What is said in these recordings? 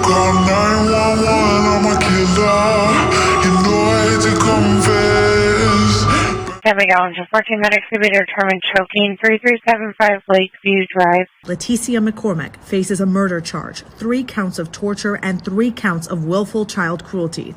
Call 911, I'm a killer. You know I hate to confess. 7 gallons of 14 medics to be determined choking, 3375 Lakeview Drive. Leticia Mccormack faces a murder charge, 3 counts of torture, and 3 counts of willful child cruelty.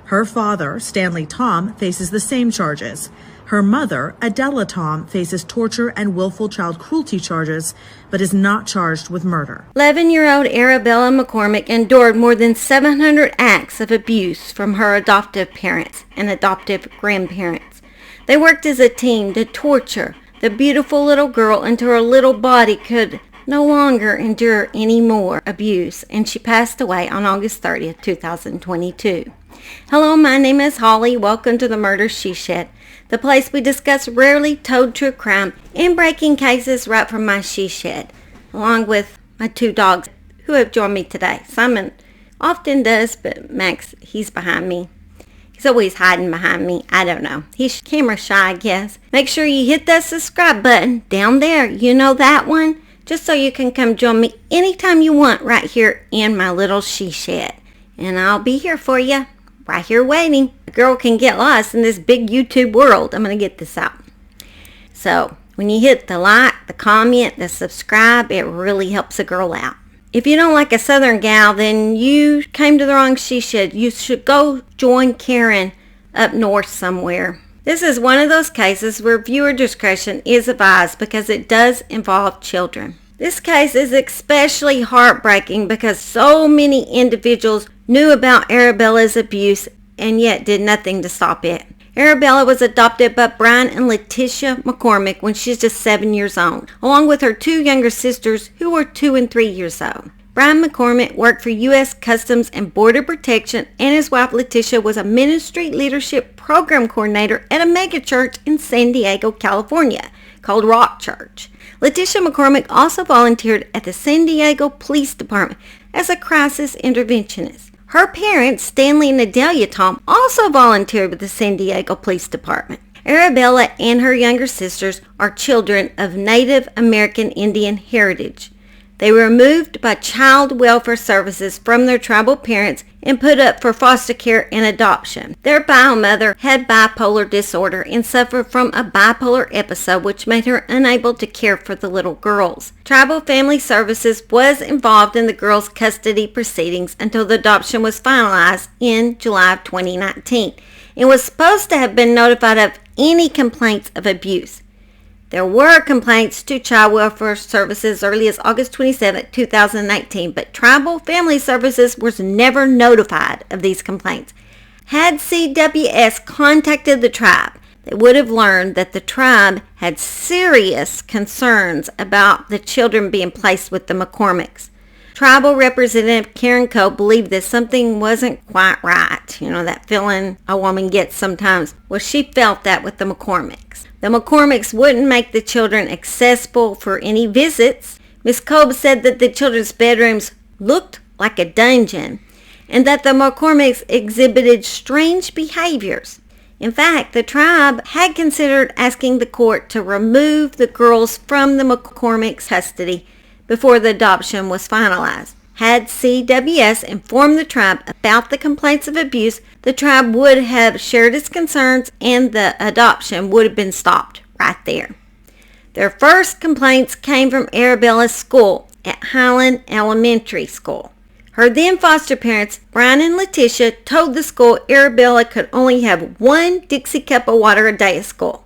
Her father, Stanley Tom, faces the same charges. Her mother, ADELLA Tom, faces torture and willful child cruelty charges, but is not charged with murder. 11-year-old Arabella Mccormack endured more than 700 acts of abuse from her adoptive parents and adoptive grandparents. They worked as a team to torture the beautiful little girl until her little body could no longer endure any more abuse, and she passed away on August 30th, 2022. Hello, my name is Holly. Welcome to the Murder She Shed, the place we discuss rarely told true crime and breaking cases right from my she shed, along with my 2 dogs who have joined me today. Simon often does, but Max, he's behind me. He's always hiding behind me. I don't know. He's camera shy, I guess. Make sure you hit that subscribe button down there. You know that one? Just so you can come join me anytime you want right here in my little she shed. And I'll be here for you. Right here waiting. A girl can get lost in this big YouTube world. I'm going to get this out. So, when you hit the like, the comment, the subscribe, it really helps a girl out. If you don't like a southern gal, then you came to the wrong she shed. You should go join Karen up north somewhere. This is one of those cases where viewer discretion is advised because it does involve children. This case is especially heartbreaking because so many individuals knew about Arabella's abuse and yet did nothing to stop it. Arabella was adopted by Brian and Leticia Mccormack when she was just 7 years old, along with her 2 younger sisters who were 2 and 3 years old. Brian McCormack worked for U.S. Customs and Border Protection, and his wife Leticia was a ministry leadership program coordinator at a megachurch in San Diego, California, called Rock Church. Leticia McCormack also volunteered at the San Diego Police Department as a crisis interventionist. Her parents, Stanley and ADELLA Tom, also volunteered with the San Diego Police Department. Arabella and her younger sisters are children of Native American Indian heritage. They were removed by Child Welfare Services from their tribal parents and put up for foster care and adoption. Their bio mother had bipolar disorder and suffered from a bipolar episode which made her unable to care for the little girls. Tribal Family Services was involved in the girls' custody proceedings until the adoption was finalized in July of 2019 and was supposed to have been notified of any complaints of abuse. There were complaints to Child Welfare Services early as August 27, 2019, but Tribal Family Services was never notified of these complaints. Had CWS contacted the tribe, they would have learned that the tribe had serious concerns about the children being placed with the McCormacks. Tribal Representative Karen Coe believed that something wasn't quite right. You know, that feeling a woman gets sometimes. Well, she felt that with the McCormacks. The McCormacks wouldn't make the children accessible for any visits. Ms. Coe said that the children's bedrooms looked like a dungeon and that the McCormacks exhibited strange behaviors. In fact, the tribe had considered asking the court to remove the girls from the McCormacks' custody before the adoption was finalized. Had CWS informed the tribe about the complaints of abuse, the tribe would have shared its concerns and the adoption would have been stopped right there. Their first complaints came from Arabella's school at Highland Elementary School. Her then foster parents, Brian and Leticia, told the school Arabella could only have 1 Dixie cup of water a day at school.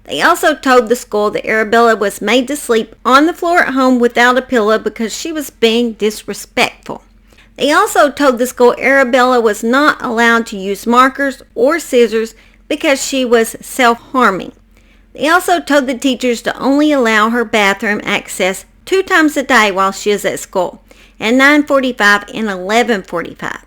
They also told the school that Arabella was made to sleep on the floor at home without a pillow because she was being disrespectful. They also told the school Arabella was not allowed to use markers or scissors because she was self-harming. They also told the teachers to only allow her bathroom access 2 times a day while she is at school, at 9:45 and 11:45.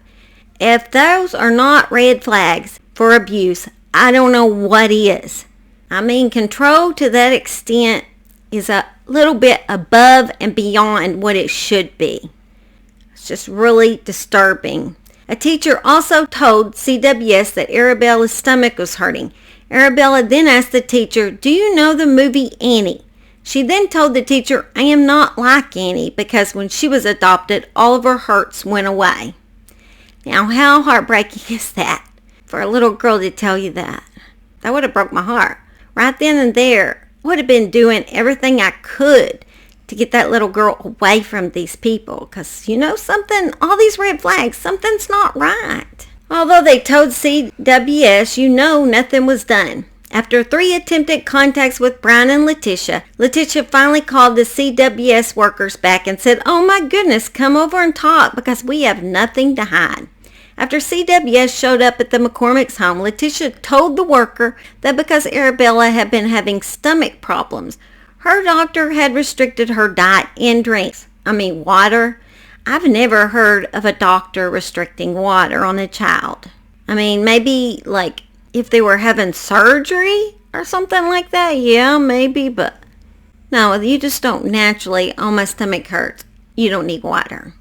If those are not red flags for abuse, I don't know what is. I mean, control to that extent is a little bit above and beyond what it should be. It's just really disturbing. A teacher also told CWS that Arabella's stomach was hurting. Arabella then asked the teacher, "Do you know the movie Annie?" She then told the teacher, "I am not like Annie," because when she was adopted, all of her hurts went away. Now, how heartbreaking is that for a little girl to tell you that? That would have broke my heart. Right then and there, I would have been doing everything I could to get that little girl away from these people. Because, you know something? All these red flags, something's not right. Although they told CWS, nothing was done. After 3 attempted contacts with Brian and Leticia finally called the CWS workers back and said, "Oh my goodness, come over and talk because we have nothing to hide." After CWS showed up at the McCormack's home, Leticia told the worker that because Arabella had been having stomach problems, her doctor had restricted her diet and drinks. Water. I've never heard of a doctor restricting water on a child. Maybe like if they were having surgery or something like that. Yeah, maybe, but no, you just don't naturally, "Oh, my stomach hurts. You don't need water."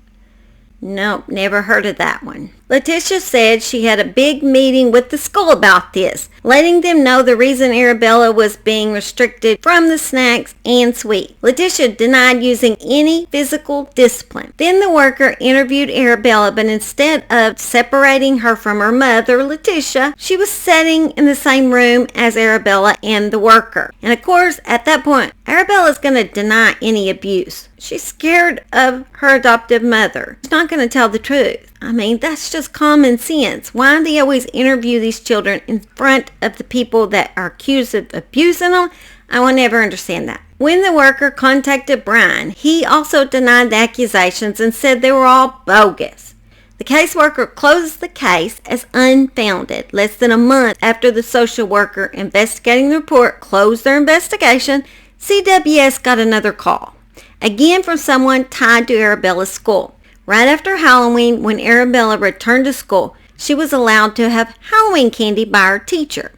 Nope, never heard of that one. Leticia said she had a big meeting with the school about this, letting them know the reason Arabella was being restricted from the snacks and sweet. Leticia denied using any physical discipline. Then the worker interviewed Arabella, but instead of separating her from her mother, Leticia, she was sitting in the same room as Arabella and the worker. And of course, at that point, Arabella's going to deny any abuse. She's scared of her adoptive mother. She's not going to tell the truth. That's just common sense. Why do they always interview these children in front of the people that are accused of abusing them? I will never understand that. When the worker contacted Brian, he also denied the accusations and said they were all bogus. The caseworker closed the case as unfounded. Less than a month after the social worker investigating the report closed their investigation, CWS got another call, again from someone tied to Arabella's school. Right after Halloween, when Arabella returned to school, she was allowed to have Halloween candy by her teacher.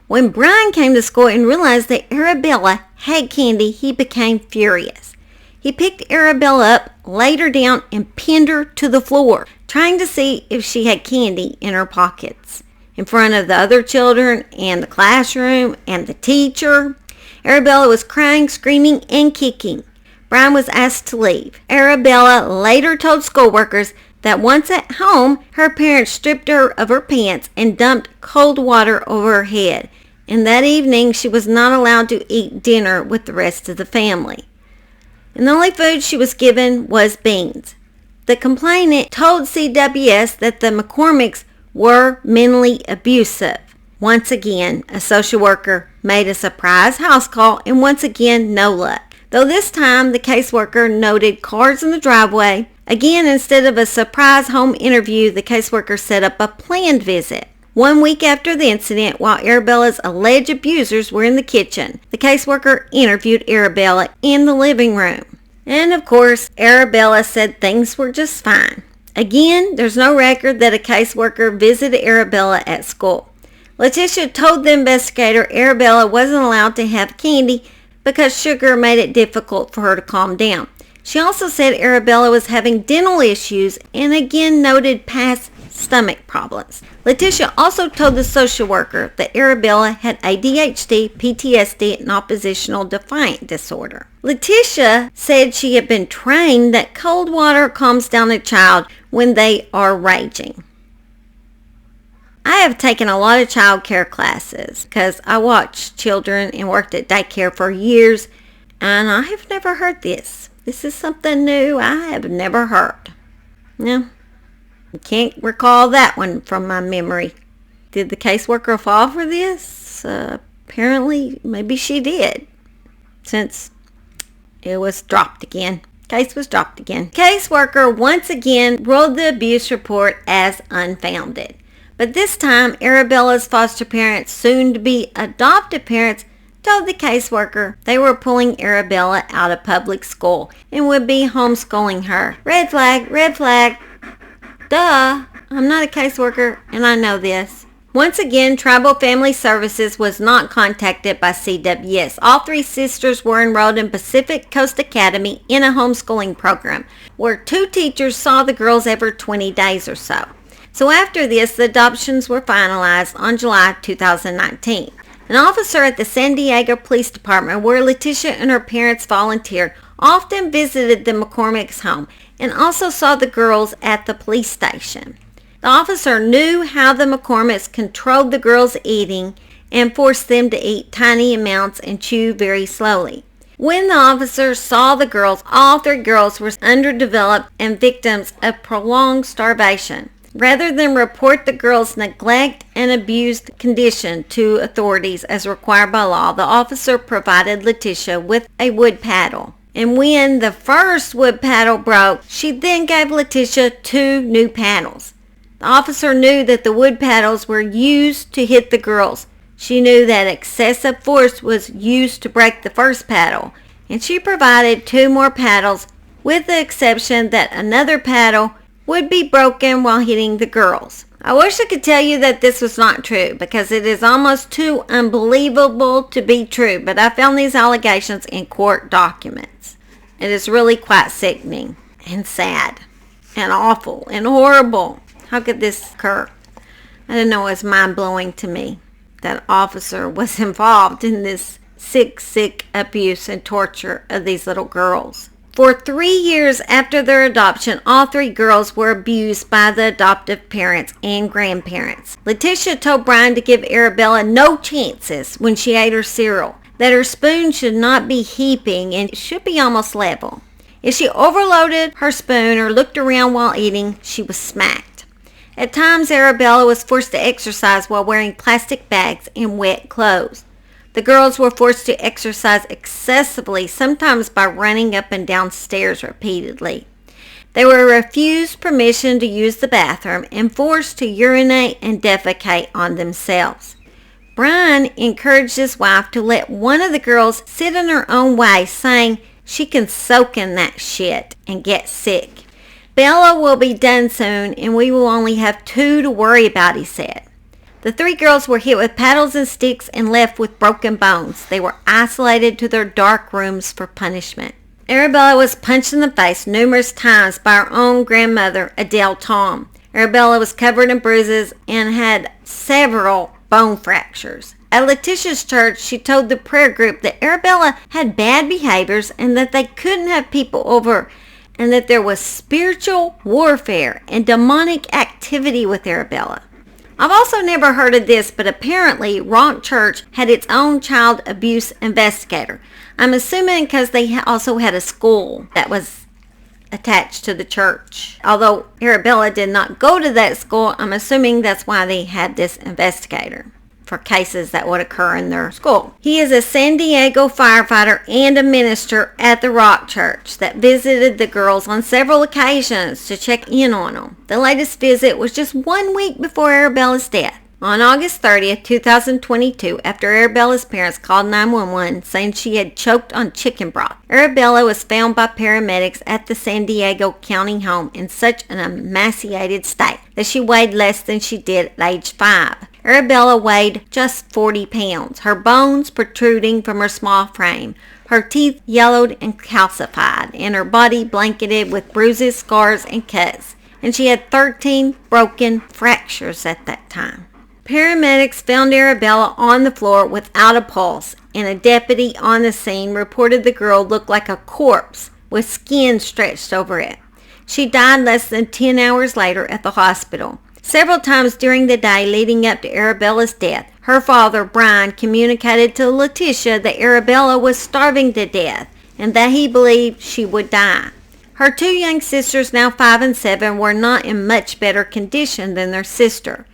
When Brian came to school and realized that Arabella had candy, he became furious. He picked Arabella up, laid her down, and pinned her to the floor, trying to see if she had candy in her pockets. In front of the other children and the classroom and the teacher, Arabella was crying, screaming, and kicking. Brian was asked to leave. Arabella later told school workers that once at home, her parents stripped her of her pants and dumped cold water over her head. And that evening, she was not allowed to eat dinner with the rest of the family. And the only food she was given was beans. The complainant told CWS that the McCormacks were mentally abusive. Once again, a social worker made a surprise house call, and once again, no luck. Though this time, the caseworker noted cars in the driveway. Again, instead of a surprise home interview, the caseworker set up a planned visit. 1 week after the incident, while Arabella's alleged abusers were in the kitchen, the caseworker interviewed Arabella in the living room. And of course, Arabella said things were just fine. Again, there's no record that a caseworker visited Arabella at school. Leticia told the investigator Arabella wasn't allowed to have candy because sugar made it difficult for her to calm down. She also said Arabella was having dental issues and again noted past stomach problems. Leticia also told the social worker that Arabella had ADHD, PTSD, and oppositional defiant disorder. Leticia said she had been trained that cold water calms down a child when they are raging. I have taken a lot of child care classes because I watched children and worked at daycare for years, and I have never heard this. This is something new I have never heard. No, I can't recall that one from my memory. Did the caseworker fall for this? Apparently, maybe she did, since it was dropped again. Case was dropped again. Caseworker once again ruled the abuse report as unfounded. But this time, Arabella's foster parents, soon-to-be adoptive parents, told the caseworker they were pulling Arabella out of public school and would be homeschooling her. Red flag, red flag. Duh, I'm not a caseworker and I know this. Once again, Tribal Family Services was not contacted by CWS. All 3 sisters were enrolled in Pacific Coast Academy in a homeschooling program where 2 teachers saw the girls every 20 days or so. So after this, the adoptions were finalized on July 2019. An officer at the San Diego Police Department, where Leticia and her parents volunteered, often visited the McCormack's home and also saw the girls at the police station. The officer knew how the McCormacks controlled the girls' eating and forced them to eat tiny amounts and chew very slowly. When the officer saw the girls, all 3 girls were underdeveloped and victims of prolonged starvation. Rather than report the girls' neglect and abused condition to authorities as required by law, the officer provided Leticia with a wood paddle. And when the first wood paddle broke, she then gave Leticia 2 new paddles. The officer knew that the wood paddles were used to hit the girls. She knew that excessive force was used to break the first paddle, and she provided 2 more paddles, with the exception that another paddle would be broken while hitting the girls. I wish I could tell you that this was not true, because it is almost too unbelievable to be true, but I found these allegations in court documents. It is really quite sickening and sad and awful and horrible. How could this occur? I don't know, it's mind-blowing to me that officer was involved in this sick abuse and torture of these little girls. For 3 years after their adoption, all 3 girls were abused by the adoptive parents and grandparents. Leticia told Brian to give Arabella no chances when she ate her cereal, that her spoon should not be heaping and should be almost level. If she overloaded her spoon or looked around while eating, she was smacked. At times, Arabella was forced to exercise while wearing plastic bags and wet clothes. The girls were forced to exercise excessively, sometimes by running up and down stairs repeatedly. They were refused permission to use the bathroom and forced to urinate and defecate on themselves. Brian encouraged his wife to let one of the girls sit in her own way, saying she can soak in that shit and get sick. Bella will be done soon, and we will only have 2 to worry about, he said. The 3 girls were hit with paddles and sticks and left with broken bones. They were isolated to their dark rooms for punishment. Arabella was punched in the face numerous times by her own grandmother, ADELLA Tom. Arabella was covered in bruises and had several bone fractures. At Leticia's church, she told the prayer group that Arabella had bad behaviors and that they couldn't have people over, and that there was spiritual warfare and demonic activity with Arabella. I've also never heard of this, but apparently Rock Church had its own child abuse investigator. I'm assuming because they also had a school that was attached to the church. Although Arabella did not go to that school, I'm assuming that's why they had this investigator for cases that would occur in their school. He is a San Diego firefighter and a minister at the Rock Church that visited the girls on several occasions to check in on them. The latest visit was just 1 week before Arabella's death. On August 30th, 2022, after Arabella's parents called 911 saying she had choked on chicken broth, Arabella was found by paramedics at the San Diego County home in such an emaciated state that she weighed less than she did at age 5. Arabella weighed just 40 pounds, her bones protruding from her small frame, her teeth yellowed and calcified, and her body blanketed with bruises, scars, and cuts. And she had 13 broken fractures at that time. Paramedics found Arabella on the floor without a pulse, and a deputy on the scene reported the girl looked like a corpse with skin stretched over it. She died less than 10 hours later at the hospital. Several times during the day leading up to Arabella's death, her father, Brian, communicated to Leticia that Arabella was starving to death and that he believed she would die. Her 2 young sisters, now 5 and 7, were not in much better condition than their sister.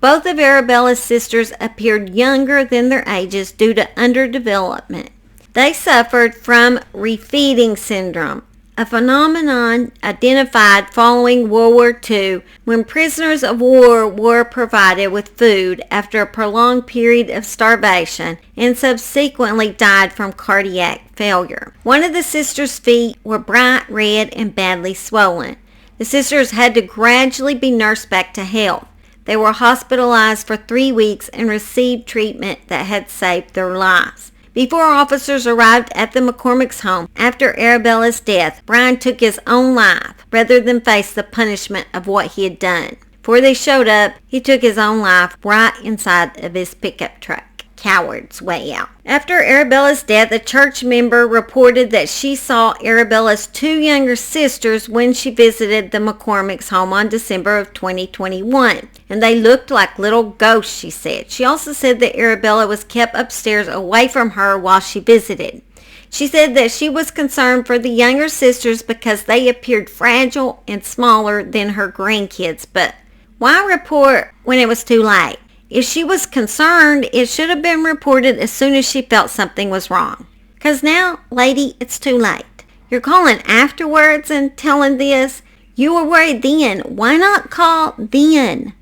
Both of Arabella's sisters appeared younger than their ages due to underdevelopment. They suffered from refeeding syndrome, a phenomenon identified following World War II when prisoners of war were provided with food after a prolonged period of starvation and subsequently died from cardiac failure. One of the sisters' feet were bright red and badly swollen. The sisters had to gradually be nursed back to health. They were hospitalized for 3 weeks and received treatment that had saved their lives. Before officers arrived at the McCormack's home after Arabella's death, Brian took his own life rather than face the punishment of what he had done. Before they showed up, he took his own life right inside of his pickup truck. coward's way out. After Arabella's death, a church member reported that she saw Arabella's 2 younger sisters when she visited the McCormack's home on December of 2021. And they looked like little ghosts, she said. She also said that Arabella was kept upstairs away from her while she visited. She said that she was concerned for the younger sisters because they appeared fragile and smaller than her grandkids. But why report when it was too late? If she was concerned, it should have been reported as soon as she felt something was wrong. Because now, lady, it's too late. You're calling afterwards and telling this. You were worried then. Why not call then?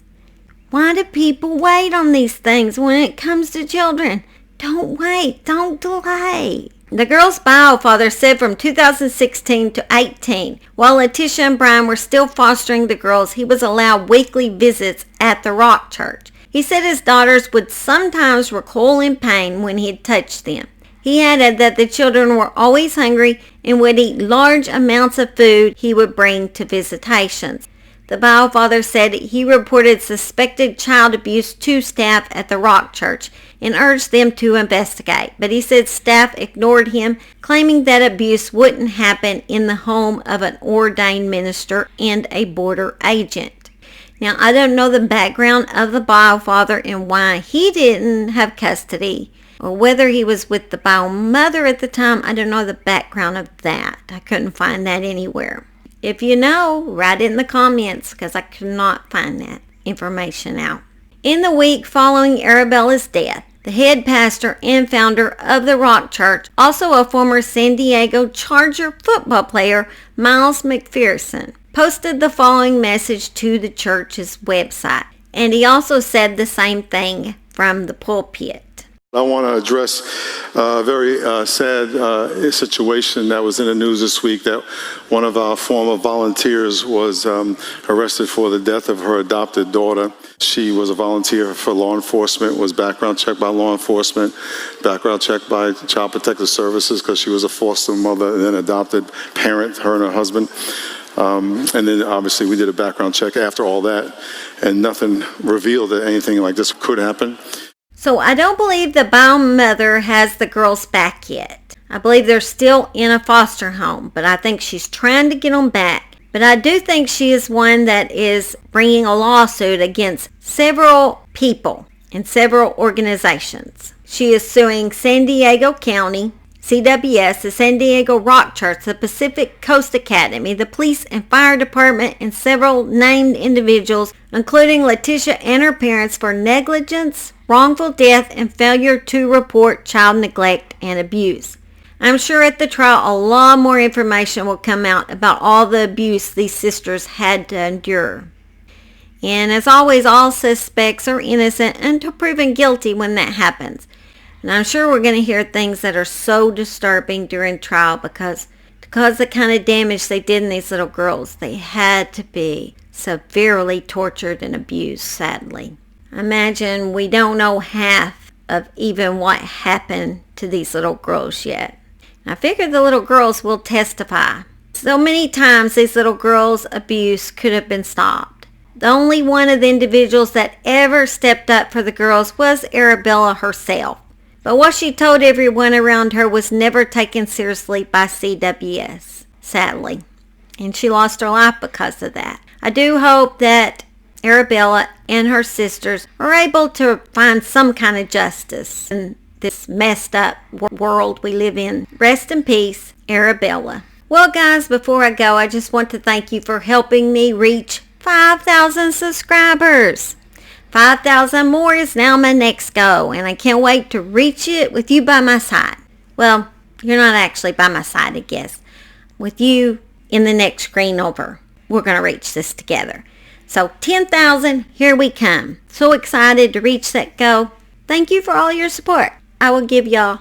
Why do people wait on these things when it comes to children? Don't wait. Don't delay. The girls' bio father said from 2016 to 18, while Leticia and Brian were still fostering the girls, he was allowed weekly visits at the Rock Church. He said his daughters would sometimes recoil in pain when he'd touch them. He added that the children were always hungry and would eat large amounts of food he would bring to visitations. The bio father said he reported suspected child abuse to staff at the Rock Church and urged them to investigate. But he said staff ignored him, claiming that abuse wouldn't happen in the home of an ordained minister and a border agent. Now, I don't know the background of the bio father and why he didn't have custody, or whether he was with the bio mother at the time. I don't know the background of that. I couldn't find that anywhere. If you know, write it in the comments because I could not find that information out. In the week following Arabella's death, the head pastor and founder of the Rock Church, also a former San Diego Charger football player, Miles McPherson, posted the following message to the church's website. And he also said the same thing from the pulpit. I want to address a very sad situation that was in the news this week, that one of our former volunteers was arrested for the death of her adopted daughter. She was a volunteer for law enforcement, was background checked by law enforcement, background checked by Child Protective Services because she was a foster mother and then adopted parent, her and her husband. And then obviously we did a background check after all that, and nothing revealed that anything like this could happen. So I don't believe the bio mother has the girls back yet. I believe they're still in a foster home, but I think she's trying to get them back. But I do think she is one that is bringing a lawsuit against several people and several organizations. She is suing San Diego County, CWS, the San Diego Rock Church, the Pacific Coast Academy, the police and fire department, and several named individuals, including Leticia and her parents, for negligence, wrongful death, and failure to report child neglect and abuse. I'm sure at the trial a lot more information will come out about all the abuse these sisters had to endure. And as always, all suspects are innocent until proven guilty when that happens. And I'm sure we're going to hear things that are so disturbing during trial because the kind of damage they did in these little girls, they had to be severely tortured and abused, sadly. Imagine we don't know half of even what happened to these little girls yet. I figure the little girls will testify. So many times these little girls' abuse could have been stopped. The only one of the individuals that ever stepped up for the girls was Arabella herself. But what she told everyone around her was never taken seriously by CWS, sadly. And she lost her life because of that. I do hope that Arabella and her sisters are able to find some kind of justice in this messed up world we live in. Rest in peace, Arabella. Well, guys, before I go, I just want to thank you for helping me reach 5,000 subscribers. 5,000 more is now my next goal, and I can't wait to reach it with you by my side. Well, you're not actually by my side, I guess. With you in the next screen over. We're going to reach this together. So 10,000, here we come. So excited to reach that goal. Thank you for all your support. I will give y'all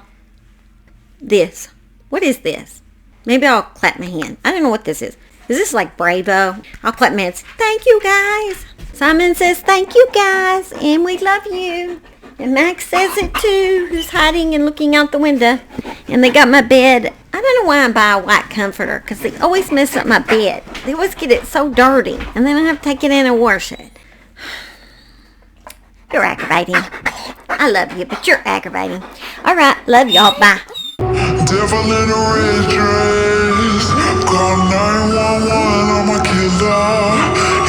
this. What is this? Maybe I'll clap my hand. I don't know what this is. Is this like Bravo? I'll clap my hands. Thank you, guys. Simon says thank you, guys, and we love you. And Max says it too, who's hiding and looking out the window. And they got my bed. I don't know why I buy a white comforter, because they always mess up my bed. They always get it so dirty, and then I have to take it in and wash it. You're aggravating. I love you, but you're aggravating. All right, love y'all. Bye. Devil in a red dress. Call 911, I'm a killer.